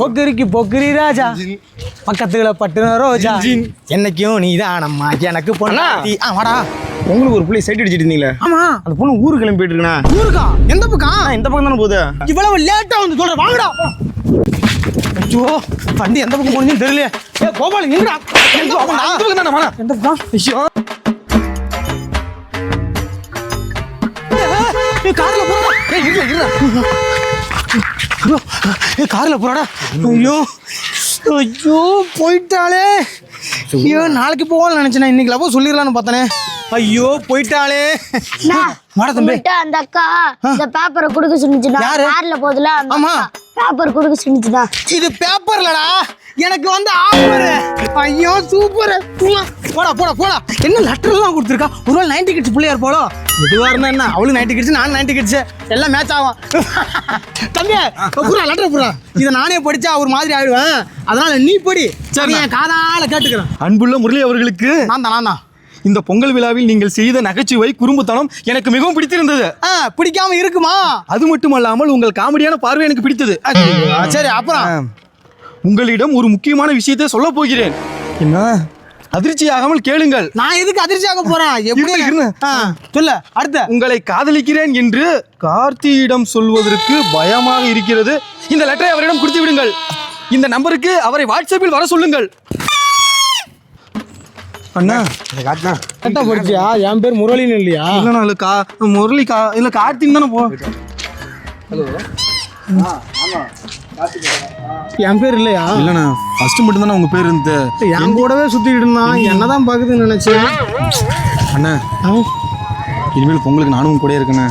பொக்கிரிக்கு பொக்கிரி ராஜா பக்கத்துல பட்டுன ரோஜா என்னைக்கும் நீதானம்மா எனக்கு பொண்ணாத்தி. வாடா. உங்களுக்கு ஒரு பிள்ளை சைட் அடிச்சிட்டு இருந்தீங்களே? ஆமா. அந்த பொண்ணு ஊருக்கு கிளம்பி போயிட்டு இருக்குண்ணா. ஊருக்கா? எந்த பக்கம்? இந்த பக்கம் தானே போகுது. இவ்வளவு லேட்டா வந்து சொல்ற, வாங்கடா. ஐயோ வண்டி எந்த பக்கம் போனீங்கன்னு தெரியல. கோபால் எங்கடா? எந்த பக்கம் தானே? எந்த பக்கம்? ஐயோ கார்ல போறடா. கார்ல போறடா. ஐயோ ஐயோ போயிட்டாளே. ஐயோ நாளைக்கு போவான்னு நினைச்சேன், இன்னைக்கு லவ் சொல்லிடலான்னு பார்த்தானே. ஐயோ போயிட்டாளே. வாடா தம்பி. அந்த அக்கா இந்த பேப்பரை கொடுக்க சொன்னிச்சுடா. கார்ல போதுல. ஆமா பேப்பர் கொடுக்க சொன்னிச்சுடா. இது பேப்பர்லடா, எனக்கு வந்து ஆஃபர். ஐயோ சூப்பர். போடா போடா போடா. என்ன லெட்டர்லாம் கொடுத்துருக்கா? ஒருவேளை 90 கிட்ஸ் பிள்ளையார் போலோ. எதுவா இருந்தா என்ன, அவளும் 90 கிட்ஸ் நானும் 90 கிட்ஸ், எல்லாம் மேட்ச் ஆகும். தம்பி புறா லெட்டர் புறா. இதை நானே படிச்சா ஒரு மாதிரி ஆயிடுவேன், அதனால நீ படி. சரி என் காதால கேட்டுக்கிறேன். அன்புள்ள முரளி அவர்களுக்கு நான் தான் இந்த பொங்கல் விழாவில் நீங்கள் செய்த நகைச்சுவை குறும்புத்தனம் எனக்கு மிகவும் பிடித்திருந்தது. பிடிக்காம இருக்குமா? அது மட்டுமல்லாமல் உங்கள் காமெடியான பார்வை எனக்கு பிடித்தது. சரி அப்புறம் உங்களிடம் ஒரு முக்கியமான விஷயத்தை சொல்ல போகிறேன். என்ன? அதிர்ச்சியாகாமல் கேளுங்கள். நான் எதுக்கு அதிர்ச்சியாக போறேன்? எப்படி சொல்ல. அடுத்த உங்களை காதலிக்கிறேன் என்று கார்த்தியிடம் சொல்வதற்கு பயமாக இருக்கிறது. இந்த லெட்டரை அவரிடம் கொடுத்து விடுங்கள். இந்த நம்பருக்கு அவரை வாட்ஸ்அப்பில் வர சொல்லுங்கள். அண்ணா கரெக்டா படிச்சியா? என் பேர் முரளின்னு இல்லையா? இல்லைண்ணா இல்லை முரளி இல்லை கார்த்தின்னு தானே போ. என் பேர் இல்லையா? இல்லைண்ணா ஃபர்ஸ்ட் மட்டும் தானே உங்கள் பேர் இருந்து. என் கூடவே சுற்றிக்கிட்டு இருந்தான், என்னதான் பார்க்குதுன்னு நினைச்சேன். அண்ணா இனிமேல் பொங்கலுக்கு நானும் கூட இருக்கேண்ணே.